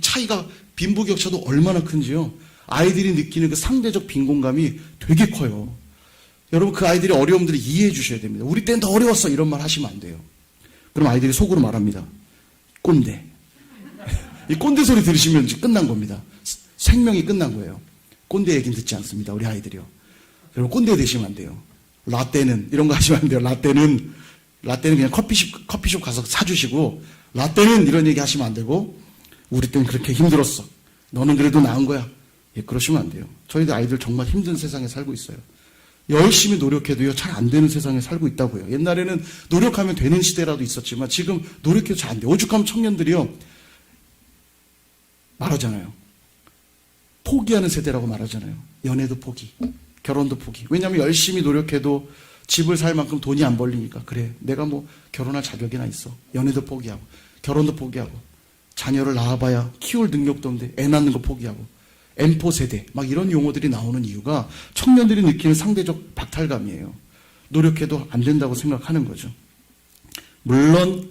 차이가 빈부격차도 얼마나 큰지요. 아이들이 느끼는 그 상대적 빈곤감이 되게 커요. 여러분 그 아이들의 어려움들을 이해해 주셔야 됩니다. 우리 때는 더 어려웠어. 이런 말 하시면 안 돼요. 그럼 아이들이 속으로 말합니다. 꼰대. 이 꼰대 소리 들으시면 이제 끝난 겁니다. 생명이 끝난 거예요. 꼰대 얘기는 듣지 않습니다. 우리 아이들이요. 여러분 꼰대 되시면 안 돼요. 라떼는 이런 거 하시면 안 돼요. 라떼는 그냥 커피숍 가서 사주시고 라떼는 이런 얘기 하시면 안 되고 우리 때는 그렇게 힘들었어. 너는 그래도 나은 거야. 예, 그러시면 안 돼요. 저희들 아이들 정말 힘든 세상에 살고 있어요. 열심히 노력해도요 잘 안 되는 세상에 살고 있다고요. 옛날에는 노력하면 되는 시대라도 있었지만 지금 노력해도 잘 안 돼요. 오죽하면 청년들이요 말하잖아요. 포기하는 세대라고 말하잖아요. 연애도 포기, 결혼도 포기. 왜냐하면 열심히 노력해도 집을 살 만큼 돈이 안 벌리니까. 그래 내가 뭐 결혼할 자격이나 있어. 연애도 포기하고 결혼도 포기하고 자녀를 낳아봐야 키울 능력도 없는데 애 낳는 거 포기하고 M4 세대 막 이런 용어들이 나오는 이유가 청년들이 느끼는 상대적 박탈감이에요. 노력해도 안 된다고 생각하는 거죠. 물론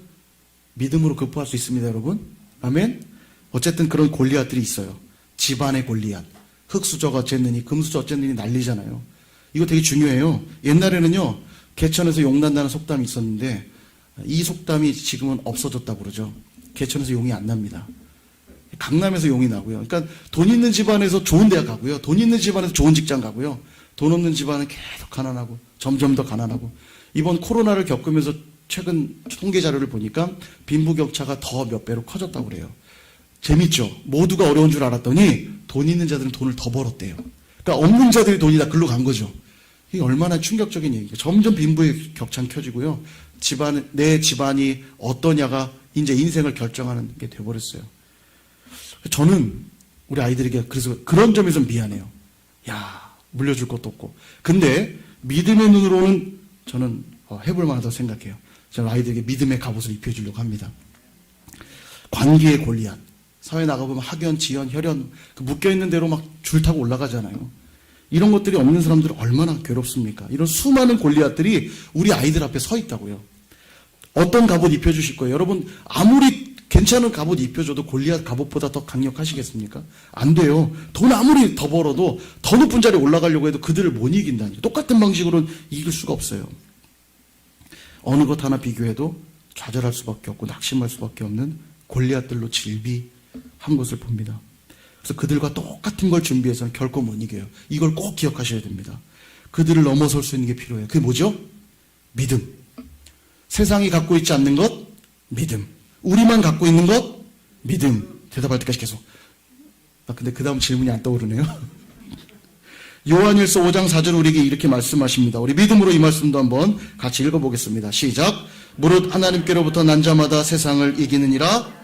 믿음으로 극복할 수 있습니다, 여러분. 아멘. 어쨌든 그런 골리앗들이 있어요. 집안의 골리앗. 흙수저가 어쨌느니 금수저 어쨌느니 난리잖아요. 이거 되게 중요해요. 옛날에는요, 개천에서 용 난다는 속담이 있었는데 이 속담이 지금은 없어졌다고 그러죠. 개천에서 용이 안 납니다. 강남에서 용이 나고요. 그러니까 돈 있는 집안에서 좋은 대학 가고요. 돈 있는 집안에서 좋은 직장 가고요. 돈 없는 집안은 계속 가난하고 점점 더 가난하고, 이번 코로나를 겪으면서 최근 통계 자료를 보니까 빈부격차가 더 몇 배로 커졌다고 그래요. 재밌죠? 모두가 어려운 줄 알았더니 돈 있는 자들은 돈을 더 벌었대요. 그러니까 없는 자들이 돈이 다 글로 간 거죠. 이게 얼마나 충격적인 얘기예요. 점점 빈부의 격차는 켜지고요. 내 집안이 어떠냐가 이제 인생을 결정하는 게 돼버렸어요. 저는 우리 아이들에게 그래서 그런 점에서 미안해요. 야, 물려줄 것도 없고. 근데 믿음의 눈으로는 저는 해볼 만하다고 생각해요. 저는 아이들에게 믿음의 갑옷을 입혀주려고 합니다. 관계의 골리앗. 사회 나가보면 학연, 지연, 혈연 묶여있는 대로 막 줄 타고 올라가잖아요. 이런 것들이 없는 사람들은 얼마나 괴롭습니까? 이런 수많은 골리앗들이 우리 아이들 앞에 서 있다고요. 어떤 갑옷 입혀주실 거예요? 여러분, 아무리 괜찮은 갑옷 입혀줘도 골리앗 갑옷보다 더 강력하시겠습니까? 안 돼요. 돈 아무리 더 벌어도 더 높은 자리에 올라가려고 해도 그들을 못 이긴다니. 똑같은 방식으로는 이길 수가 없어요. 어느 것 하나 비교해도 좌절할 수밖에 없고 낙심할 수밖에 없는 골리앗들로 질비한 것을 봅니다. 그래서 그들과 똑같은 걸 준비해서는 결코 못 이겨요. 이걸 꼭 기억하셔야 됩니다. 그들을 넘어설 수 있는 게 필요해요. 그게 뭐죠? 믿음. 세상이 갖고 있지 않는 것, 믿음. 우리만 갖고 있는 것, 믿음. 대답할 때까지 계속. 근데 그 다음 질문이 안 떠오르네요. 요한일서 5장 4절 우리에게 이렇게 말씀하십니다. 우리 믿음으로 이 말씀도 한번 같이 읽어보겠습니다. 시작. 무릇 하나님께로부터 난 자마다 세상을 이기느니라.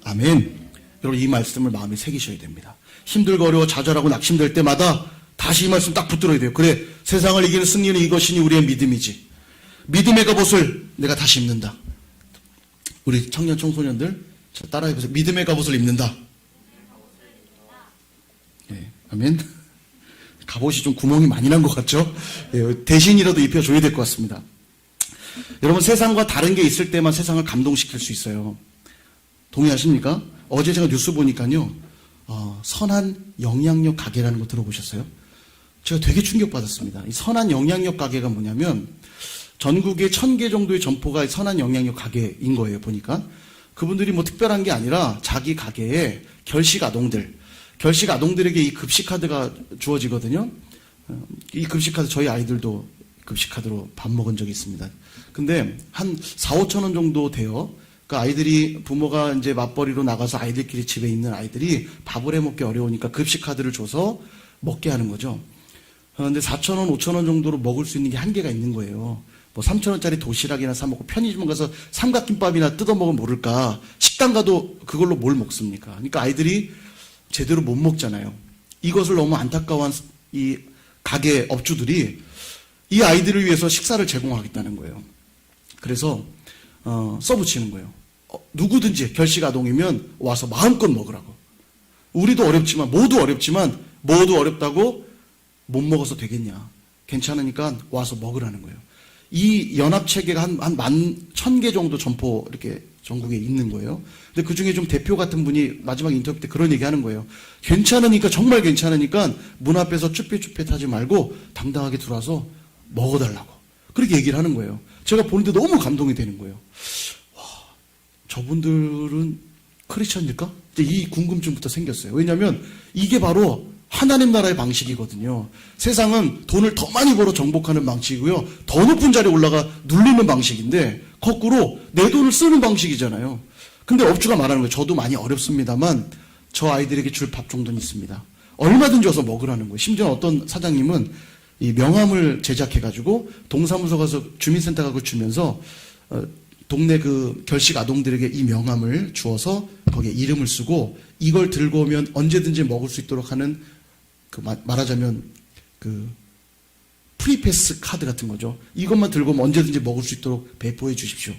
아멘. 여러분, 이 말씀을 마음에 새기셔야 됩니다. 힘들고 어려워 좌절하고 낙심될 때마다 다시 이 말씀 딱 붙들어야 돼요. 그래, 세상을 이기는 승리는 이것이니 우리의 믿음이지. 믿음의 갑옷을 내가 다시 입는다. 우리 청년 청소년들 따라해보세요. 믿음의 갑옷을 입는다. 네, 아멘. 갑옷이 좀 구멍이 많이 난 것 같죠? 네, 대신이라도 입혀줘야 될 것 같습니다. 여러분, 세상과 다른 게 있을 때만 세상을 감동시킬 수 있어요. 동의하십니까? 어제 제가 뉴스 보니까요, 선한 영양력 가게라는 거 들어보셨어요? 제가 되게 충격받았습니다. 이 선한 영양력 가게가 뭐냐면 전국에 1000개 정도의 점포가 선한 영양력 가게인 거예요, 보니까. 그분들이 뭐 특별한 게 아니라 자기 가게에 결식 아동들에게 이 급식카드가 주어지거든요. 이 급식카드 저희 아이들도 급식카드로 밥 먹은 적이 있습니다. 근데 한 4, 5천 원 정도 돼요. 그 아이들이 부모가 이제 맞벌이로 나가서 아이들끼리 집에 있는 아이들이 밥을 해 먹기 어려우니까 급식카드를 줘서 먹게 하는 거죠. 그런데 4,000원, 5,000원 정도로 먹을 수 있는 게 한계가 있는 거예요. 뭐 3,000원짜리 도시락이나 사 먹고 편의점 가서 삼각김밥이나 뜯어 먹으면 모를까. 식당 가도 그걸로 뭘 먹습니까? 그러니까 아이들이 제대로 못 먹잖아요. 이것을 너무 안타까워한 이 가게 업주들이 이 아이들을 위해서 식사를 제공하겠다는 거예요. 그래서 써붙이는 거예요. 누구든지 결식 아동이면 와서 마음껏 먹으라고. 우리도 어렵지만 모두 어렵다고 못 먹어서 되겠냐. 괜찮으니까 와서 먹으라는 거예요. 이 연합체계가 한 10,000개 정도 점포 이렇게 전국에 있는 거예요. 근데 그 중에 좀 대표 같은 분이 마지막 인터뷰 때 그런 얘기 하는 거예요. 괜찮으니까, 정말 괜찮으니까 문 앞에서 쭈뼛쭈뼛 하지 말고 당당하게 들어와서 먹어달라고. 그렇게 얘기를 하는 거예요. 제가 보는데 너무 감동이 되는 거예요. 와, 저분들은 크리스천일까? 이 궁금증부터 생겼어요. 왜냐하면 이게 바로 하나님 나라의 방식이거든요. 세상은 돈을 더 많이 벌어 정복하는 방식이고요. 더 높은 자리에 올라가 누리는 방식인데 거꾸로 내 돈을 쓰는 방식이잖아요. 근데 업주가 말하는 거예요. 저도 많이 어렵습니다만 저 아이들에게 줄 밥 정도는 있습니다. 얼마든지 와서 먹으라는 거예요. 심지어 어떤 사장님은 이 명함을 제작해가지고 동사무소 가서 주민센터 가고 주면서 동네 그 결식 아동들에게 이 명함을 주어서 거기에 이름을 쓰고 이걸 들고 오면 언제든지 먹을 수 있도록 하는 그 말하자면 그 프리패스 카드 같은 거죠. 이것만 들고 오면 언제든지 먹을 수 있도록 배포해 주십시오.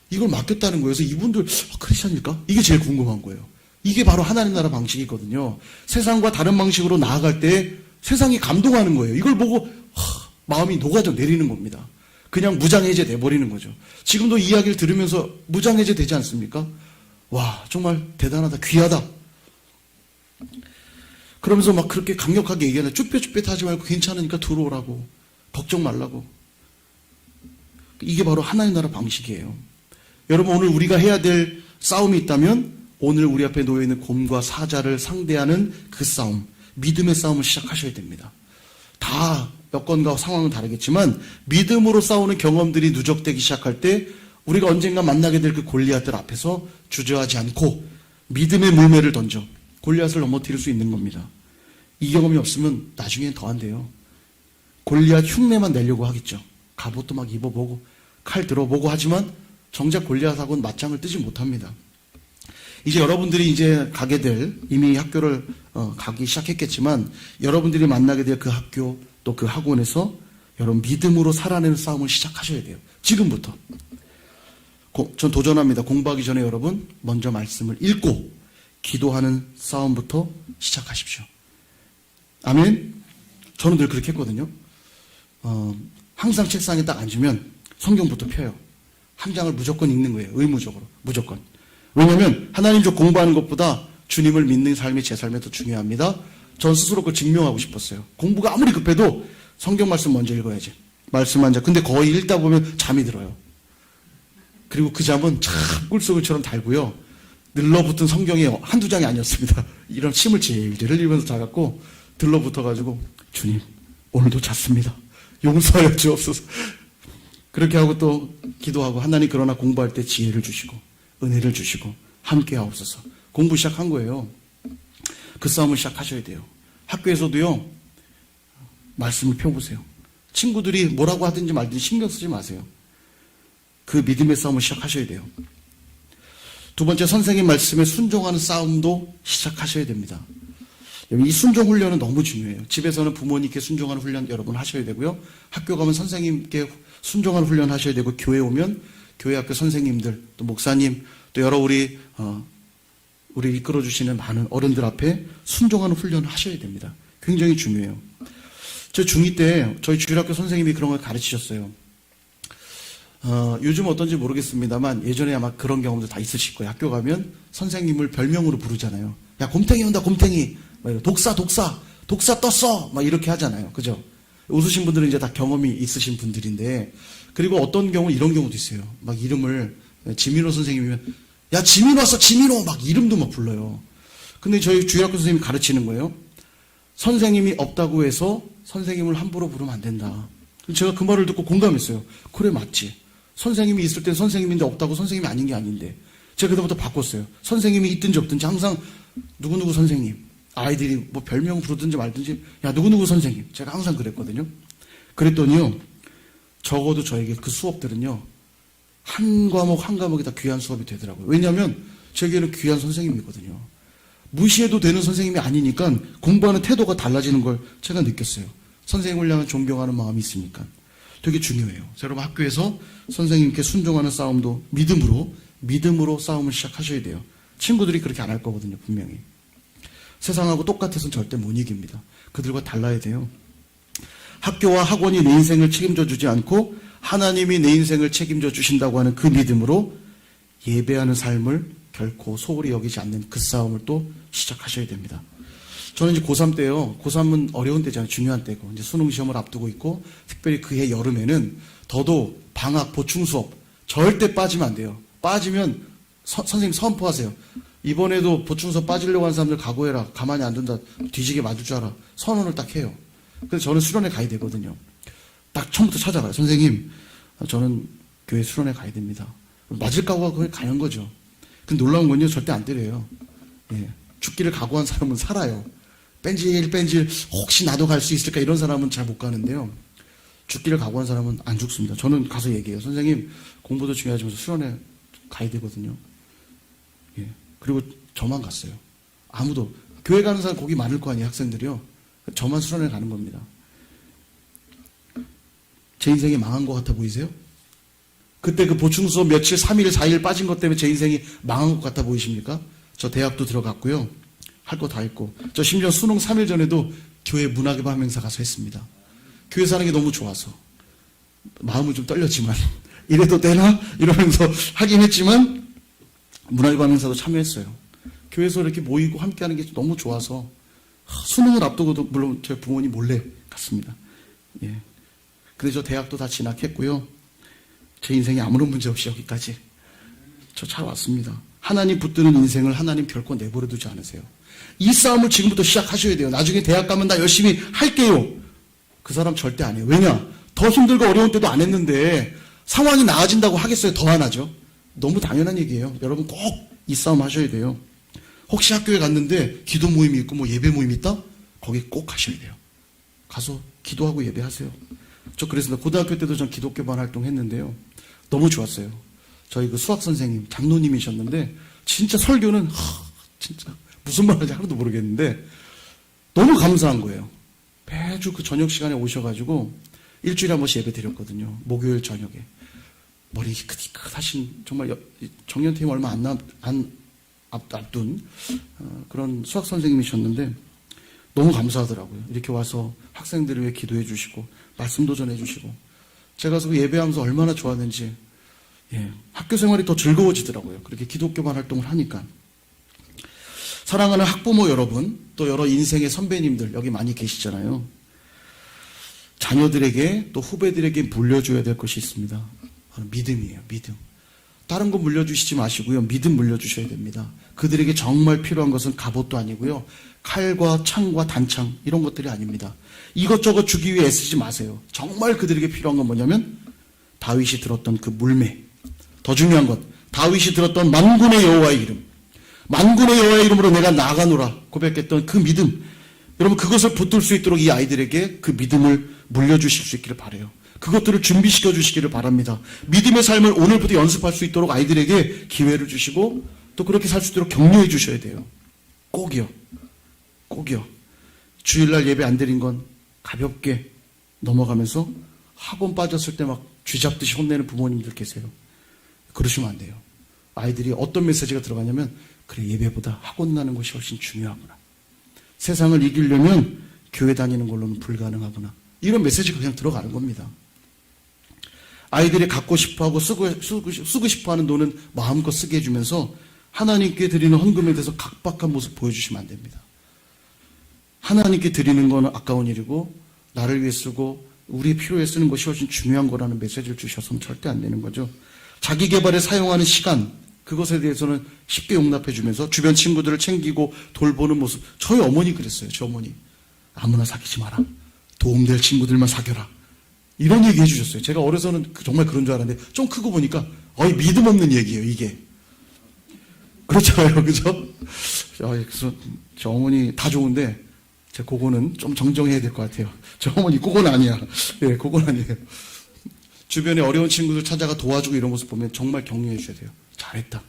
이걸 맡겼다는 거예요. 그래서 이분들 크리스찬일까? 이게 제일 궁금한 거예요. 이게 바로 하나님 나라 방식이거든요. 세상과 다른 방식으로 나아갈 때 세상이 감동하는 거예요. 이걸 보고 마음이 녹아져 내리는 겁니다. 그냥 무장해제 돼버리는 거죠. 지금도 이야기를 들으면서 무장해제 되지 않습니까? 와, 정말 대단하다, 귀하다. 그러면서 막 그렇게 강력하게 얘기하는, 쭈뼛쭈뼛 하지 말고 괜찮으니까 들어오라고, 걱정 말라고. 이게 바로 하나님 나라 방식이에요. 여러분, 오늘 우리가 해야 될 싸움이 있다면 오늘 우리 앞에 놓여있는 곰과 사자를 상대하는 그 싸움, 믿음의 싸움을 시작하셔야 됩니다. 다 여건과 상황은 다르겠지만 믿음으로 싸우는 경험들이 누적되기 시작할 때 우리가 언젠가 만나게 될 그 골리앗들 앞에서 주저하지 않고 믿음의 물매를 던져 골리앗을 넘어뜨릴 수 있는 겁니다. 이 경험이 없으면 나중엔 더 안 돼요. 골리앗 흉내만 내려고 하겠죠. 갑옷도 막 입어보고 칼 들어보고 하지만 정작 골리앗하고는 맞짱을 뜨지 못합니다. 이제 여러분들이 이제 가게 될, 이미 학교를 가기 시작했겠지만 여러분들이 만나게 될 그 학교 또 그 학원에서 여러분 믿음으로 살아내는 싸움을 시작하셔야 돼요. 지금부터. 전 도전합니다. 공부하기 전에 여러분 먼저 말씀을 읽고 기도하는 싸움부터 시작하십시오. 아멘. 저는 늘 그렇게 했거든요. 항상 책상에 딱 앉으면 성경부터 펴요. 한 장을 무조건 읽는 거예요. 의무적으로. 무조건. 왜냐하면 하나님 저 공부하는 것보다 주님을 믿는 삶이 제 삶에 더 중요합니다. 전 스스로 그걸 증명하고 싶었어요. 공부가 아무리 급해도 성경 말씀 먼저 읽어야지. 말씀 한 장. 근데 거의 읽다 보면 잠이 들어요. 그리고 그 잠은 참 꿀소금처럼 달고요. 늘러붙은 성경이 한두 장이 아니었습니다. 이런 침을 질질 흘리면서 자갖고 들러붙어가지고 주님 오늘도 잤습니다. 용서하여 주옵소서. 그렇게 하고 또 기도하고 하나님 그러나 공부할 때 지혜를 주시고 은혜를 주시고 함께 하옵소서. 공부 시작한 거예요. 그 싸움을 시작하셔야 돼요. 학교에서도요. 말씀을 펴보세요. 친구들이 뭐라고 하든지 말든지 신경 쓰지 마세요. 그 믿음의 싸움을 시작하셔야 돼요. 두 번째, 선생님 말씀에 순종하는 싸움도 시작하셔야 됩니다. 이 순종 훈련은 너무 중요해요. 집에서는 부모님께 순종하는 훈련 여러분 하셔야 되고요. 학교 가면 선생님께 순종하는 훈련 하셔야 되고, 교회 오면 교회 학교 선생님들, 또 목사님, 또 여러 우리 이끌어주시는 많은 어른들 앞에 순종하는 훈련을 하셔야 됩니다. 굉장히 중요해요. 저 중2 때 저희 주일학교 선생님이 그런 걸 가르치셨어요. 요즘 어떤지 모르겠습니다만 예전에 아마 그런 경험도 다 있으실 거예요. 학교 가면 선생님을 별명으로 부르잖아요. 야, 곰탱이 온다, 곰탱이. 독사 떴어. 막 이렇게 하잖아요. 그죠? 웃으신 분들은 이제 다 경험이 있으신 분들인데, 그리고 어떤 경우 이런 경우도 있어요. 막 이름을, 지민호 선생님이면, 야, 지민호 왔어, 지민호! 막 이름도 막 불러요. 근데 저희 주일학교 선생님이 가르치는 거예요. 선생님이 없다고 해서 선생님을 함부로 부르면 안 된다. 제가 그 말을 듣고 공감했어요. 그래, 맞지. 선생님이 있을 땐 선생님인데 없다고 선생님이 아닌 게 아닌데. 제가 그다음부터 바꿨어요. 선생님이 있든지 없든지 항상 누구누구 선생님. 아이들이 뭐 별명 부르든지 말든지, 야, 누구누구 선생님. 제가 항상 그랬거든요. 그랬더니요, 적어도 저에게 그 수업들은요, 한 과목이 다 귀한 수업이 되더라고요. 왜냐하면 저에게는 귀한 선생님이거든요. 무시해도 되는 선생님이 아니니까 공부하는 태도가 달라지는 걸 제가 느꼈어요. 선생님을 향한 존경하는 마음이 있으니까. 되게 중요해요. 여러분 학교에서 선생님께 순종하는 싸움도 믿음으로 싸움을 시작하셔야 돼요. 친구들이 그렇게 안 할 거거든요, 분명히. 세상하고 똑같아서는 절대 못 이깁니다. 그들과 달라야 돼요. 학교와 학원이 내 인생을 책임져 주지 않고 하나님이 내 인생을 책임져 주신다고 하는 그 믿음으로 예배하는 삶을 결코 소홀히 여기지 않는 그 싸움을 또 시작하셔야 됩니다. 저는 이제 고3 때요. 고3은 어려운 때잖아요. 중요한 때고. 이제 수능 시험을 앞두고 있고, 특별히 그해 여름에는 더더욱 방학, 보충 수업 절대 빠지면 안 돼요. 빠지면 선생님 선포하세요. 이번에도 보충 수업 빠지려고 하는 사람들 각오해라. 가만히 안 둔다. 뒤지게 맞을 줄 알아. 선언을 딱 해요. 그래서 저는 수련회 가야 되거든요. 딱 처음부터 찾아가요. 선생님, 저는 교회 수련회 가야 됩니다. 맞을 각오가 그걸 가는 거죠. 근데 놀라운 건요. 절대 안 때려요. 예. 죽기를 각오한 사람은 살아요. 뺀질 혹시 나도 갈 수 있을까 이런 사람은 잘 못 가는데요. 죽기를 각오한 사람은 안 죽습니다. 저는 가서 얘기해요. 선생님, 공부도 중요하지만 수련회 가야 되거든요. 예. 그리고 저만 갔어요. 아무도. 교회 가는 사람 거기 많을 거 아니에요, 학생들이요. 저만 수련회 가는 겁니다. 제 인생이 망한 것 같아 보이세요? 그때 그 보충 수업 며칠, 3일, 4일 빠진 것 때문에 제 인생이 망한 것 같아 보이십니까? 저 대학도 들어갔고요. 할 거 다 했고. 저 심지어 수능 3일 전에도 교회 문학의 밤 행사 가서 했습니다. 교회 사는 게 너무 좋아서. 마음은 좀 떨렸지만, 이래도 되나? 이러면서 하긴 했지만, 문학의 밤 행사도 참여했어요. 교회에서 이렇게 모이고 함께 하는 게 너무 좋아서, 수능을 앞두고도 물론 저희 부모님 몰래 갔습니다. 예. 근데 저 대학도 다 진학했고요. 제 인생에 아무런 문제 없이 여기까지 저 잘 왔습니다. 하나님 붙드는 인생을 하나님 결코 내버려 두지 않으세요. 이 싸움을 지금부터 시작하셔야 돼요. 나중에 대학 가면 나 열심히 할게요. 그 사람 절대 안 해요. 왜냐? 더 힘들고 어려운 때도 안 했는데 상황이 나아진다고 하겠어요? 더 안 하죠. 너무 당연한 얘기예요. 여러분 꼭 이 싸움 하셔야 돼요. 혹시 학교에 갔는데 기도 모임이 있고 뭐 예배 모임이 있다? 거기 꼭 가셔야 돼요. 가서 기도하고 예배하세요. 저 그래서 고등학교 때도 전 기독교반 활동했는데요. 너무 좋았어요. 저희 그 수학 선생님, 장로님이셨는데 진짜 설교는 진짜 무슨 말 하는지 하나도 모르겠는데 너무 감사한 거예요. 매주 그 저녁 시간에 오셔가지고 일주일에 한 번씩 예배 드렸거든요. 목요일 저녁에. 머리 크하신 정말 정년퇴임 얼마 안 앞둔 그런 수학 선생님이셨는데 너무 감사하더라고요. 이렇게 와서 학생들을 위해 기도해 주시고 말씀도 전해 주시고 제가 그 예배하면서 얼마나 좋았는지 학교 생활이 더 즐거워지더라고요. 그렇게 기독교반 활동을 하니까. 사랑하는 학부모 여러분, 또 여러 인생의 선배님들 여기 많이 계시잖아요. 자녀들에게 또 후배들에게 물려줘야 될 것이 있습니다. 바로 믿음이에요. 믿음. 다른 거 물려주시지 마시고요. 믿음 물려주셔야 됩니다. 그들에게 정말 필요한 것은 갑옷도 아니고요. 칼과 창과 단창 이런 것들이 아닙니다. 이것저것 주기 위해 애쓰지 마세요. 정말 그들에게 필요한 건 뭐냐면 다윗이 들었던 그 물매. 더 중요한 것, 다윗이 들었던 만군의 여호와의 이름. 만군의 여호와의 이름으로 내가 나아가노라 고백했던 그 믿음. 여러분 그것을 붙들 수 있도록 이 아이들에게 그 믿음을 물려주실 수 있기를 바라요. 그것들을 준비시켜 주시기를 바랍니다. 믿음의 삶을 오늘부터 연습할 수 있도록 아이들에게 기회를 주시고 또 그렇게 살 수 있도록 격려해 주셔야 돼요. 꼭이요. 꼭이요. 주일날 예배 안 드린 건 가볍게 넘어가면서 학원 빠졌을 때 막 쥐잡듯이 혼내는 부모님들 계세요. 그러시면 안 돼요. 아이들이 어떤 메시지가 들어가냐면 그래 예배보다 학원 가는 것이 훨씬 중요하구나. 세상을 이기려면 교회 다니는 걸로는 불가능하구나. 이런 메시지가 그냥 들어가는 겁니다. 아이들이 갖고 싶어하고 쓰고 싶어하는 돈은 마음껏 쓰게 해주면서 하나님께 드리는 헌금에 대해서 각박한 모습 보여주시면 안 됩니다. 하나님께 드리는 건 아까운 일이고 나를 위해 쓰고 우리의 필요에 쓰는 것이 훨씬 중요한 거라는 메시지를 주셔서는 절대 안 되는 거죠. 자기 개발에 사용하는 시간 그것에 대해서는 쉽게 용납해 주면서 주변 친구들을 챙기고 돌보는 모습. 저희 어머니 그랬어요. 저희 어머니. 아무나 사귀지 마라. 도움될 친구들만 사귀어라. 이런 얘기 해주셨어요. 제가 어려서는 정말 그런 줄 알았는데 좀 크고 보니까 믿음 없는 얘기예요. 이게. 그렇잖아요. 그죠? 그래서 저 어머니 다 좋은데 제 그거는 좀 정정해야 될 것 같아요. 저 어머니 그건 아니야. 예, 그건 아니에요. 주변에 어려운 친구들 찾아가 도와주고 이런 모습 보면 정말 격려해 주셔야 돼요. 잘했다.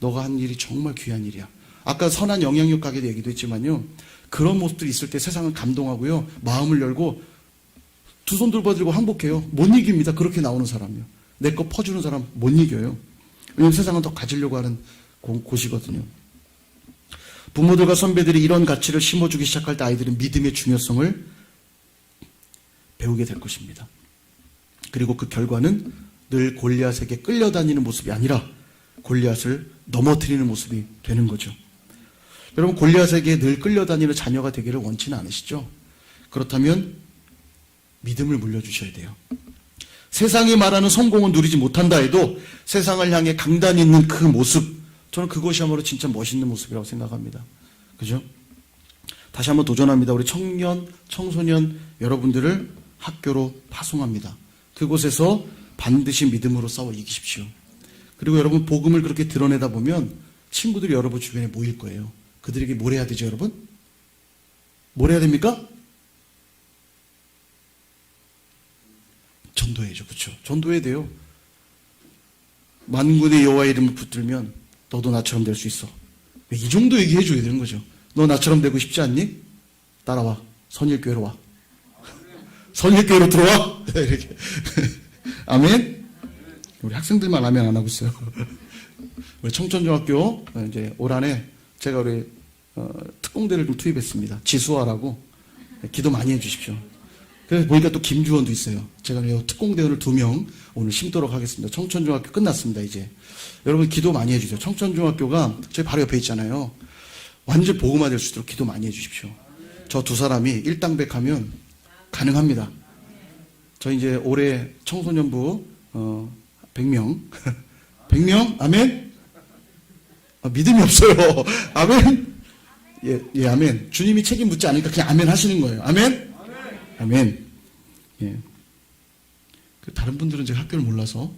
너가 한 일이 정말 귀한 일이야. 아까 선한 영향력 가게 얘기도 했지만요. 그런 모습들이 있을 때 세상은 감동하고요. 마음을 열고 두 손 들어들고 항복해요. 못 이깁니다. 그렇게 나오는 사람이요. 내 거 퍼주는 사람 못 이겨요. 왜냐하면 세상은 더 가지려고 하는 곳이거든요. 부모들과 선배들이 이런 가치를 심어주기 시작할 때 아이들은 믿음의 중요성을 배우게 될 것입니다. 그리고 그 결과는 늘 골리앗에게 끌려다니는 모습이 아니라 골리앗을 넘어뜨리는 모습이 되는 거죠. 여러분 골리앗에게 늘 끌려다니는 자녀가 되기를 원치는 않으시죠? 그렇다면 믿음을 물려주셔야 돼요. 세상이 말하는 성공은 누리지 못한다 해도 세상을 향해 강단이 있는 그 모습 저는 그것이야말로 진짜 멋있는 모습이라고 생각합니다. 그죠? 다시 한번 도전합니다. 우리 청년, 청소년 여러분들을 학교로 파송합니다. 그곳에서 반드시 믿음으로 싸워 이기십시오. 그리고 여러분 복음을 그렇게 드러내다 보면 친구들이 여러분 주변에 모일 거예요. 그들에게 뭘 해야 되죠, 여러분? 뭘 해야 됩니까? 전도해야죠. 그렇죠? 전도해야 돼요. 만군의 여호와의 이름을 붙들면 너도 나처럼 될 수 있어. 이 정도 얘기해 줘야 되는 거죠. 너 나처럼 되고 싶지 않니? 따라와. 선일교회로 와. 선일교회로 들어와. 이렇게. 아멘. 우리 학생들만 라면 안 하고 있어요. 우리 청천중학교 이제 올 한해 제가 우리 특공대를 좀 투입했습니다. 지수화라고. 기도 많이 해주십시오. 그래서 보니까 또 김주원도 있어요. 제가 특공대원을 2명 오늘 심도록 하겠습니다. 청천중학교 끝났습니다, 이제. 여러분 기도 많이 해주세요. 청천중학교가 저희 바로 옆에 있잖아요. 완전 복음화 될 수 있도록 기도 많이 해주십시오. 저 두 사람이 일당백하면 가능합니다. 저 이제 올해 청소년부 100명 100명? 아멘? 믿음이 없어요. 아멘? 예, 아멘. 주님이 책임 묻지 않으니까 그냥 아멘 하시는 거예요. 아멘? 아멘. 예. 다른 분들은 제가 학교를 몰라서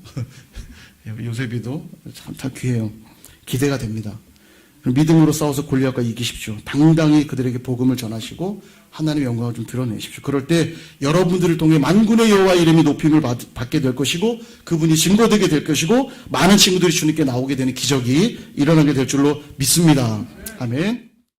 요셉이도 참 귀해요. 기대가 됩니다. 믿음으로 싸워서 골리앗과 이기십시오. 당당히 그들에게 복음을 전하시고 하나님의 영광을 좀 드러내십시오. 그럴 때 여러분들을 통해 만군의 여호와 이름이 높임을 받게 될 것이고 그분이 증거되게 될 것이고 많은 친구들이 주님께 나오게 되는 기적이 일어나게 될 줄로 믿습니다. 아멘.